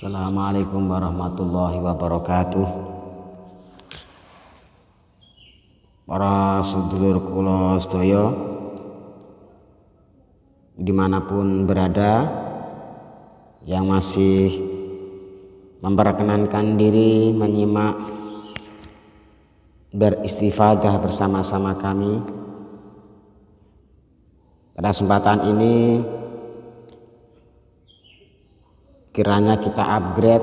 Assalamualaikum warahmatullahi wabarakatuh. Para sedulur kula sedaya dimanapun berada yang masih memperkenankan diri menyimak beristifadah bersama-sama kami, pada kesempatan ini kiranya kita upgrade,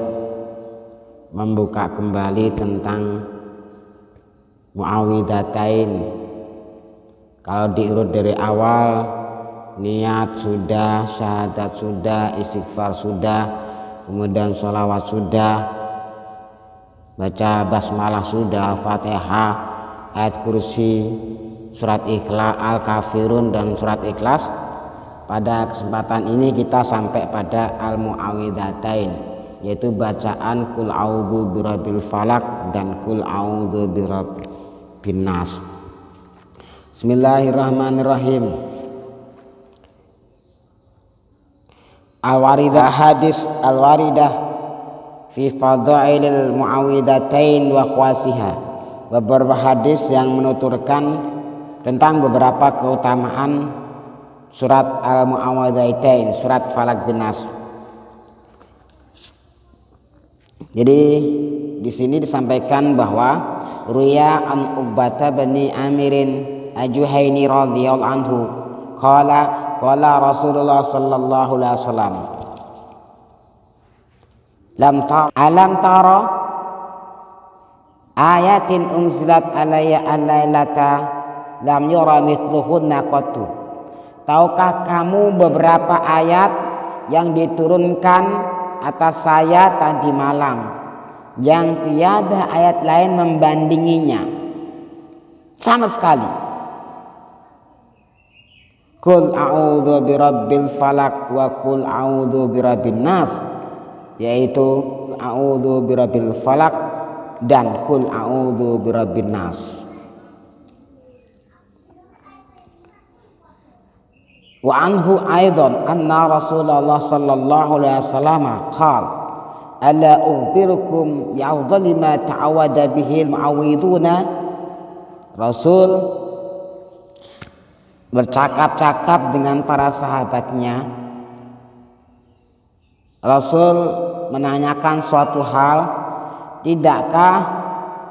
membuka kembali tentang Muawwidhatain. Kalau diurut dari awal, niat sudah, syahadat sudah, istighfar sudah, kemudian sholawat sudah, baca basmalah sudah, fatihah, ayat kursi, surat ikhlas, al-kafirun, dan surat ikhlas. Pada kesempatan ini kita sampai pada al-Muawwidhatain, yaitu bacaan kul a'udzu birabbil falaq dan kul a'udzu birabbin nas. Bismillahirrahmanirrahim. Al-waridah, hadis al-waridah fi fadailil muawwidhatain wa khawasiha. Beberapa hadis yang menuturkan tentang beberapa keutamaan surat al-Muawwidhatain, surat Falaq bin Nas. Jadi di sini disampaikan bahwa ruya an Uqbah bin Amirin Al-Juhaini radhiyallahu anhu qala Rasulullah sallallahu alaihi wasallam alam tara ayatin unzilat alayya al-lailata lam yura mithluhunna qattu. Tahukah kamu beberapa ayat yang diturunkan atas saya tadi malam yang tiada ayat lain membandinginya sama sekali? Qul a'udzu birabbil falaq wa qul a'udzu birabbin nas, yaitu a'udzu birabbil falaq dan qul a'udzu birabbin nas. Wa anhu aidan anna Rasulullah sallallahu alaihi wasallam qala ala ukhbirukum bi afdali ma ta'awada bihi al-mu'awwidhuna. Rasul bercakap-cakap dengan para sahabatnya. Rasul menanyakan suatu hal, tidakkah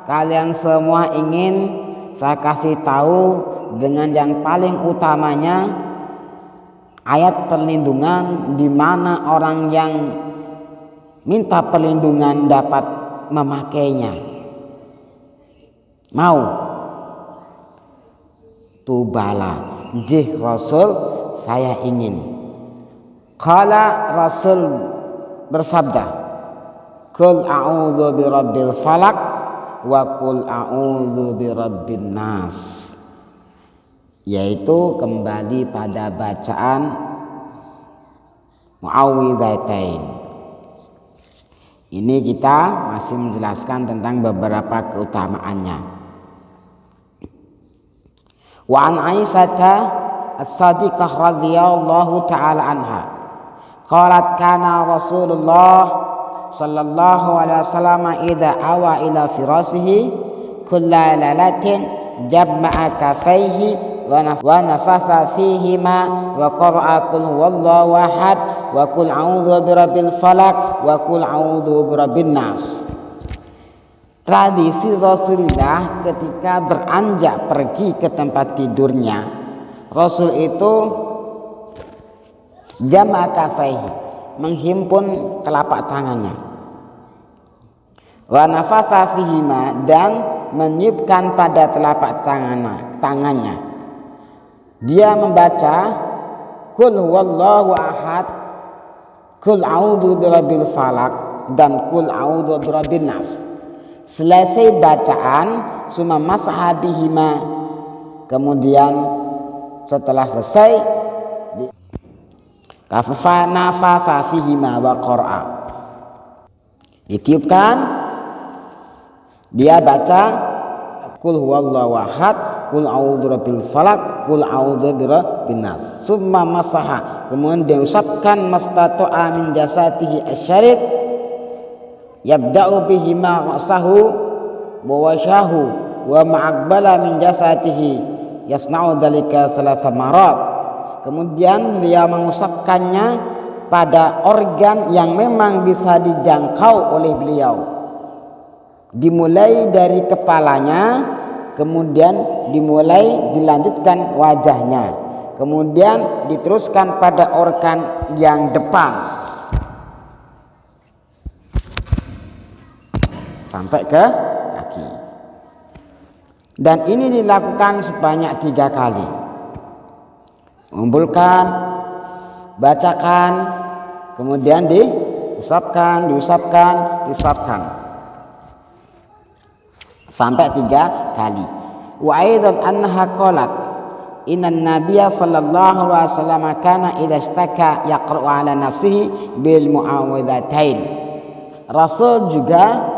kalian semua ingin saya kasih tahu dengan yang paling utamanya ayat perlindungan, di mana orang yang minta perlindungan dapat memakainya? Mau? Tubala, jih Rasul, saya ingin. Qala, Rasul bersabda, qul a'udzu birabbil falaq wa qul a'udzu birabbin nas, yaitu kembali pada bacaan Muawwidhatain. Ini kita masih menjelaskan tentang beberapa keutamaannya. Wa an Aisyata as-Sadiqah radhiyallahu ta'ala anha qalat kana Rasulullah sallallahu alaihi wasallam idza awa ila firasihi kulla lailatin jama'a kafaihi wa nafasa fihima wa qara'a qul huwallahu ahad wa qul a'udzu birabbil falaq wa qul a'udzu birabbin nas. Tradisi Rasulullah ketika beranjak pergi ke tempat tidurnya, Rasul itu jama'a kafaihi, menghimpun telapak tangannya, wa nafasa fihima, dan meniupkan pada telapak tangannya. Dia membaca qul huwallahu ahad, qul a'udzu birabbil falaq, dan qul a'udzu birabbin nas. Selesai bacaan summa masaha bihima, kemudian setelah selesai kafa nafasa fihima wa qara'a, ditiupkan, dia baca qul huwallahu ahad, qul a'udzu birabbil falaq, qul a'udzu birabbin nas. Summa masaha, kemudian diusapkan mastata'a min jasatihi asyarif, yabda'u bihima ra'sahu wa wajhahu wa ma'aqbala min jasatihi yasna'u dzalika salasa marat. Kemudian beliau mengusapkannya pada organ yang memang bisa dijangkau oleh beliau, dimulai dari kepalanya, kemudian dilanjutkan wajahnya, kemudian diteruskan pada organ yang depan sampai ke kaki. Dan ini dilakukan sebanyak 3 kali. Mengumpulkan, bacakan, kemudian diusapkan sampai 3 kali. Wa aidan annaha qalat innan nabiyya sallallahu alaihi wasallam kana idza istaka yaqra'u ala nafsihi bil mu'awwidhatain. Rasul juga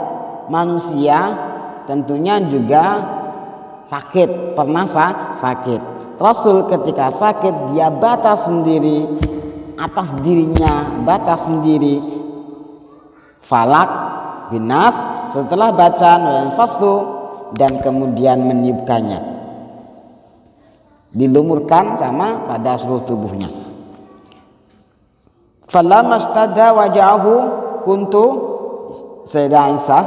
manusia, tentunya juga sakit, pernah sakit. Rasul ketika sakit dia baca sendiri atas dirinya, baca sendiri Falak bin Nas, setelah baca Al-Fathu dan kemudian meniupkannya, dilumurkan sama pada seluruh tubuhnya. Falamma istada wajahu kuntu Sayyidah Aisyah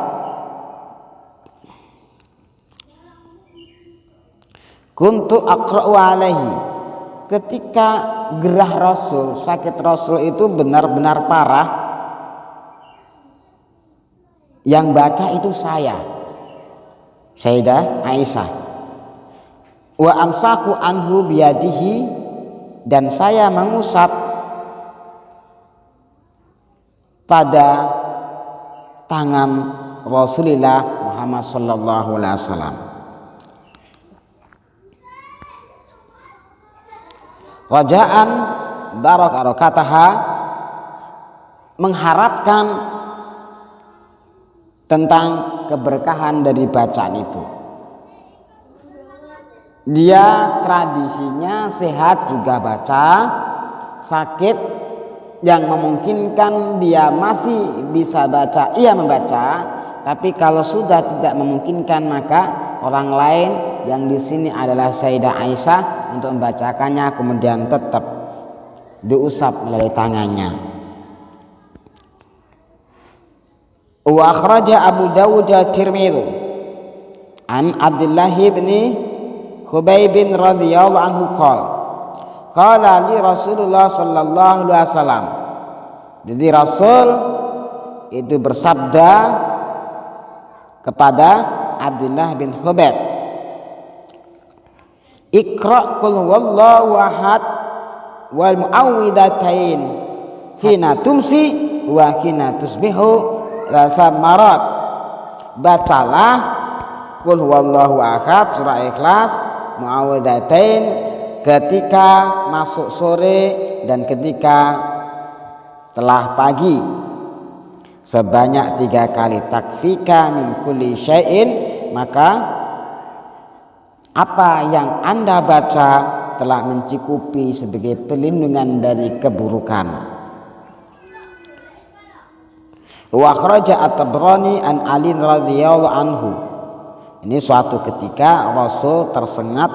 kuntu aqra'u alaihi. Ketika gerah Rasul, sakit Rasul itu benar-benar parah, yang baca itu saya, Sayyidah Aisyah. Wa amsaku anhu biyadihi, dan saya mengusap pada tangan Rasulullah Muhammad sallallahu alaihi wasallam. Rajaan barakataha, mengharapkan tentang keberkahan dari bacaan itu. Dia tradisinya sehat juga baca, sakit yang memungkinkan dia masih bisa baca, ia membaca. Tapi kalau sudah tidak memungkinkan, maka orang lain yang di sini adalah Sayyidah Aisyah untuk membacakannya, kemudian tetap diusap melalui tangannya. Wa akhraja Abu Dawud Tirmidzi an Abdullah bin Khubayb radhiyallahu anhu qala li Rasulullah sallallahu alaihi wasallam. Jadi Rasul itu bersabda kepada Abdullah bin Khubayb, Iqra qul huwallahu ahad wal mu'awwidhatain hina tumsi wa hina tusbihu samarat. Bacalah qul huwallahu ahad surah Ikhlas, mu'awwidhatain ketika masuk sore dan ketika telah pagi sebanyak 3 kali. Takfika min kulli syai'in, maka apa yang Anda baca telah mencukupi sebagai perlindungan dari keburukan. Wa akhraja at-Tabrani an Ali radhiyallahu anhu. Ini suatu ketika Rasul tersengat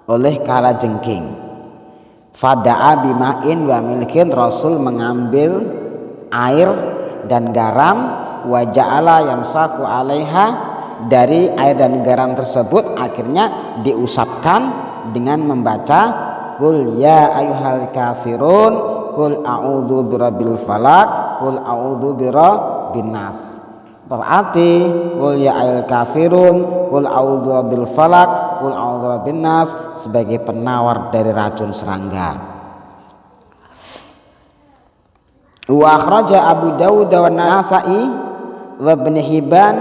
oleh kalajengking. Fada'a bima'in wa milkin, Rasul mengambil air dan garam, wa ja'ala yamsaku 'alaiha, dari air dan garam tersebut akhirnya diusapkan dengan membaca qul ya ayyuhal kafirun qul a'udzu birabbil falaq qul a'udzu birabbin nas. Berarti qul ya ayyuhal kafirun qul a'udzu birabbil falaq qul a'udzu birabbin nas sebagai penawar dari racun serangga. Wa akhraja Abu Dawud wa Nasa'i wa Ibn Hibban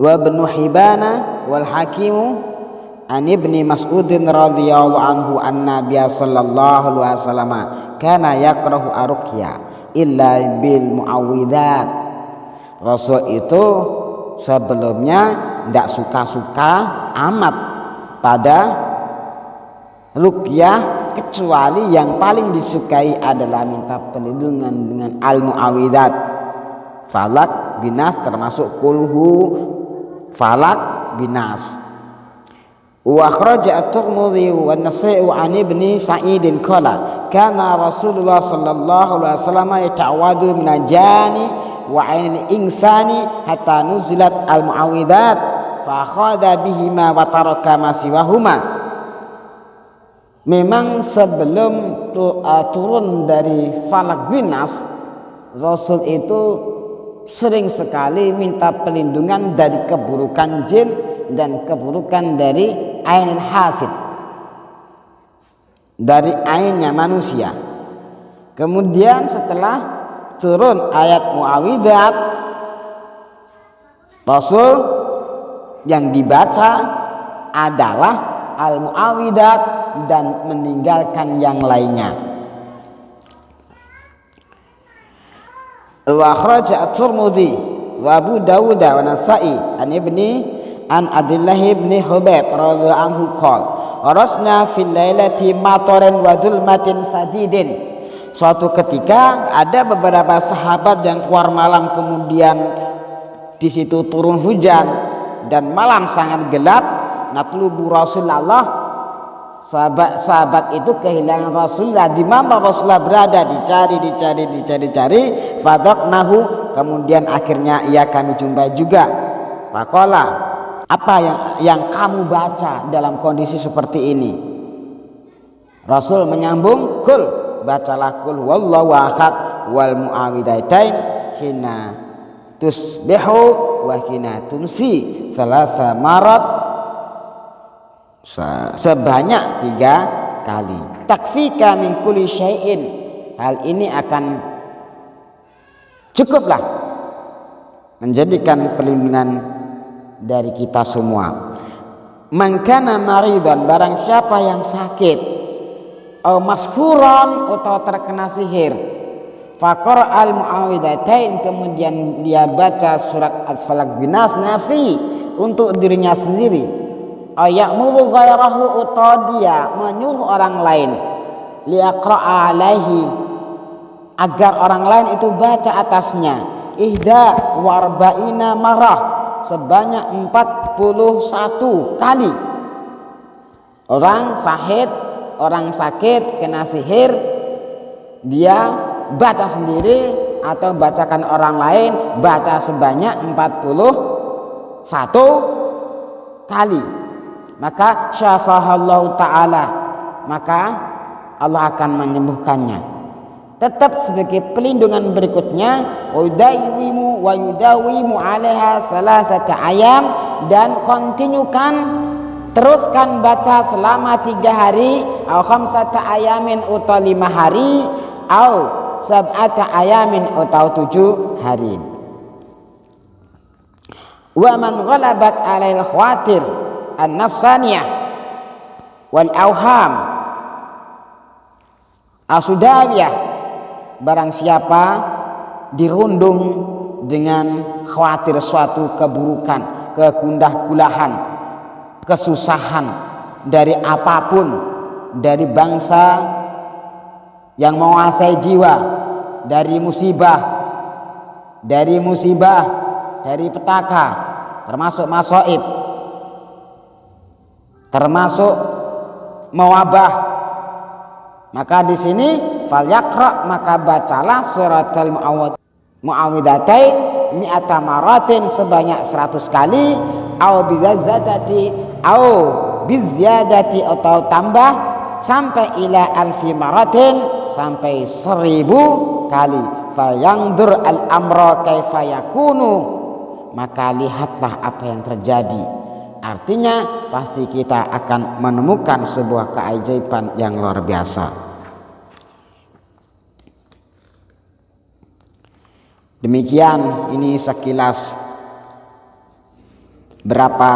wa Ibn Hibana wal Hakimu an Ibni Mas'udin radhiyallahu anhu anna Nabiya sallallahu alaihi wasallam kana yakrahu aruqya illa bil muawwidzat. Rasul itu sebelumnya tidak suka-suka amat pada ruqyah kecuali yang paling disukai adalah minta perlindungan dengan al-mu'awidat, falak binas, termasuk kulhu falak binas. Wa akhraja at-Tirmidzi wa an-Nasa'i an Ibni Sa'idin qala kana Rasulullah sallallahu alaihi wasallam yata'awwadu min al-jani wa 'ainil insani hatta nuzilat al-mu'awidat fa akhadha bihima wa taraka ma siwahuma. Memang sebelum turun dari falak binas, Rasul itu sering sekali minta perlindungan dari keburukan jin dan keburukan dari ainul hasid, dari ainnya manusia. Kemudian setelah turun ayat muawidzat, Rasul yang dibaca adalah al-muawidzat dan meninggalkan yang lainnya. Wa akhraja at-Tirmidzi wa Abu Dawud wa Nasa'i an Abdullah bin Hubayb radhiyallahu anhu qala warasna fil lailati matarin wa dhulmatin sadidin. Suatu ketika ada beberapa sahabat yang keluar malam, kemudian di situ turun hujan dan malam sangat gelap. Natlubu Rasulullah, sahabat itu kehilangan Rasulullah, di mana Rasulullah berada, dicari, fadaqnahu, kemudian akhirnya ia kami jumpai juga. Faqala, apa yang kamu baca dalam kondisi seperti ini? Rasul menyambung, kul, bacalah kul wallahu ahad wal muawwidzatain hina tusbihu wa hina tumsi salasa marat, sebanyak 3 kali. Takfika min kulli syai'in, hal ini akan cukuplah menjadikan perlindungan dari kita semua. Man kana maridan, barang siapa yang sakit, au mashuran, atau terkena sihir, faqara al muawwidzatain, kemudian dia baca surat al-falaq binas nafsi, untuk dirinya sendiri, ayamuru ghairahu, atau dia menyuruh orang lain, liaqra'a alaihi, agar orang lain itu baca atasnya, ihda warba'ina marah, sebanyak 41 kali. Orang sakit kena sihir, dia baca sendiri atau bacakan orang lain, baca sebanyak 41 kali, maka syafahallahu ta'ala, maka Allah akan menyembuhkannya. Tetap sebagai pelindungan berikutnya, wa yudawimu alaiha salasata ayam, dan kontinukan, teruskan baca selama 3 hari, au khamsata ayamin, atau 5 hari, au sab'ata ayamin, atau 7 hari. Wa man ghalabat alail khawatir an-nafsaniyah wal awham asudawiyah, barang siapa dirundung dengan khawatir suatu keburukan, kegundah gulahan, kesusahan dari apapun, dari bangsa yang menguasai jiwa, dari musibah, dari petaka, termasuk masaib, termasuk mewabah, maka di sini falyaqra, maka bacalah suratul muawwidzatain mi'ata maratin, sebanyak 100 kali, au bizzadati, atau tambah sampai ila alfi maratin, sampai 1000 kali. Fayandur al amra kaifa yakunu, maka lihatlah apa yang terjadi. Artinya pasti kita akan menemukan sebuah keajaiban yang luar biasa. Demikian, ini sekilas berapa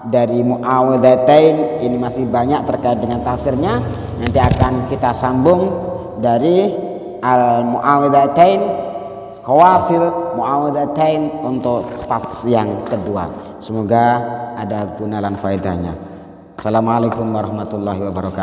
dari muawwidzatain. Ini masih banyak terkait dengan tafsirnya. Nanti akan kita sambung dari al-muawwidzatain, qawasil muawwidzatain untuk part yang kedua. Semoga ada guna dan faedahnya. Assalamualaikum warahmatullahi wabarakatuh.